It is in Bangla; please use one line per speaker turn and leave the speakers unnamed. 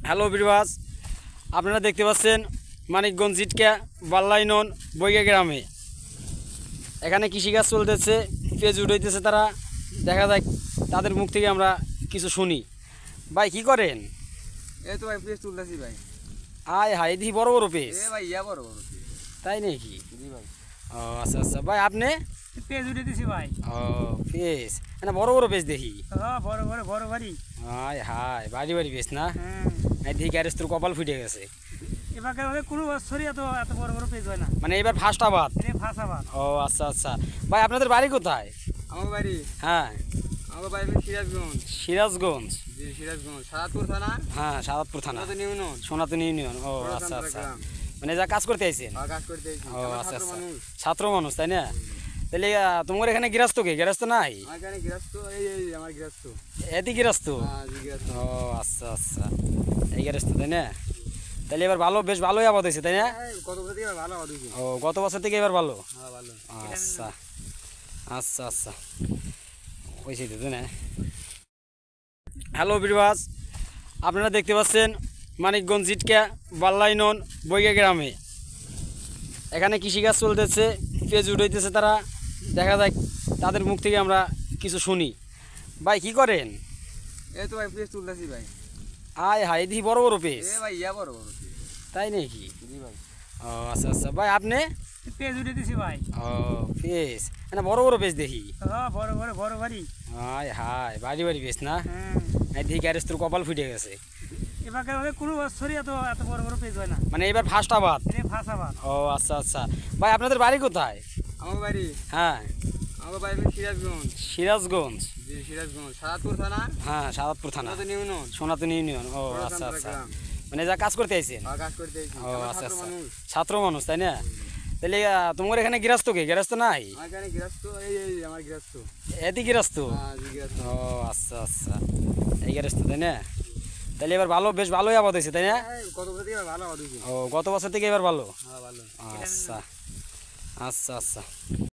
হ্যালো বিরবাস, আপনারা দেখতে পাচ্ছেন মানিকগঞ্জ জিটকা বাল্লাইনন বৈগা গ্রামে এখানে কৃষিকাজ চলতেছে, পেঁয়াজ উঠাইতেছে তারা। দেখা যায় তাদের মুখ থেকে আমরা কিছু শুনি। ভাই কি করেন?
এই তো ভাই পেঁয়াজ তুলতেছি ভাই।
আয় হাই দেখি বড় বড় পেঁয়াজ।
ভাই বড় বড়
তাই নাকি?
জি ভাই।
ও আচ্ছা আচ্ছা, ভাই আপনি?
পেঁয়াজ উঠাইতেছি ভাই।
ও পেঁয়াজ, না বড় বড় পেঁয়াজ দেখি।
বড় বড় বড় বাড়ি।
আয় হাই বাড়ি বাড়ি পেঁয়াজ না?
হ্যাঁ,
দেখি গ্যারেজ তোর কপাল ফুটে গেছে।
এবার কোনো বছরই এত বড় বড় পেঁয়াজ হয় না,
মানে এবার ফার্স্ট আবাদ।
ফাঁসাবাদ।
ও আচ্ছা আচ্ছা, ভাই আপনাদের বাড়ি কোথায়?
আমার বাড়ি
হ্যাঁ
সিরাজগঞ্জ।
সিরাজগঞ্জ।
জি সিরাজগঞ্জ, সাদাতপুর থানা।
হ্যাঁ সাদাতপুর থানা,
ইউনিয়ন,
সনাতন ইউনিয়ন। ও আচ্ছা আচ্ছা, মানে যা কাজ করতে আইছেন?
কাজ করতে আইছি।
ও
আমরা
আচ্ছা
ছাত্র
আচ্ছা,
মানুষ।
ছাত্র মানুষ তাই না? তাহলে তোমার এখানে গৃহস্থ কে? গৃহস্থ নাই?
আমার এখানে গৃহস্থ, এই আমার গৃহস্থ।
এদি গৃহস্থ?
হ্যাঁ জি গৃহস্থ।
ও আচ্ছা আচ্ছা, এই গৃহস্থ তাই না? তাহলে এবার ভালো, বেশ ভালোই আবাদ হয়েছে তাই না?
কত বছর থেকে ভালো আবাদ হয়েছে।
ও গত বছর থেকে এবার ভালো?
হ্যাঁ ভালো।
আচ্ছা আচ্ছা আচ্ছা, হয়েছে তো তাই না? হ্যালো বিরবাস, আপনারা দেখতে পাচ্ছেন মানিকগঞ্জ জিটকা বাল্লাইনন বৈগা গ্রামে এখানে কৃষিকাজ চলতেছে, পেঁয়াজ উঠাইতেছে তারা। দেখা যায় তাদের মুখ থেকে আমরা কিছু শুনি। ভাই কি করেন?
এই তো ভাই পেঁয়াজ তুলতেছি ভাই।
আয় হাই দেখি বড় বড় পেঁয়াজ।
ভাই বড় বড়।
তাই নাকি?
জি ভাই।
ও আচ্ছা আচ্ছা, ভাই আপনি?
পেঁয়াজ উঠাইতেছি ভাই।
ও পেঁয়াজ, না বড় বড় পেঁয়াজ দেখি।
বড় বড় বড় বাড়ি।
আয় হাই বাড়ি বাড়ি পেঁয়াজ না?
হ্যাঁ,
দেখি গ্যারেজ তোর কপাল ফুটে গেছে।
এবার কোনো বছরই এত বড় বড় পেঁয়াজ হয় না,
মানে এবার ফার্স্ট আবাদ।
ফাঁসাবাদ।
ও আচ্ছা আচ্ছা, ভাই আপনাদের বাড়ি কোথায়?
আমার বাড়ি
হ্যাঁ
সিরাজগঞ্জ।
সিরাজগঞ্জ।
জি সিরাজগঞ্জ, সাদাতপুর থানা।
হ্যাঁ সাদাতপুর থানা,
ইউনিয়ন,
সনাতন ইউনিয়ন। ও আচ্ছা আচ্ছা, মানে যা কাজ করতে আইছেন?
কাজ করতে আইছি।
ও
আমরা
আচ্ছা
ছাত্র
আচ্ছা,
মানুষ।
ছাত্র মানুষ তাই না? তাহলে তোমার এখানে গৃহস্থ কে? গৃহস্থ নাই?
আমার এখানে গৃহস্থ, এই আমার গৃহস্থ।
এদি গৃহস্থ?
হ্যাঁ জি গৃহস্থ।
ও আচ্ছা আচ্ছা, এই গৃহস্থ তাই না? তাহলে এবার ভালো, বেশ ভালোই আবাদ হয়েছে তাই না?
কত বছর থেকে ভালো আবাদ হয়েছে।
ও গত বছর থেকে এবার ভালো?
হ্যাঁ ভালো।
আচ্ছা আচ্ছা আচ্ছা।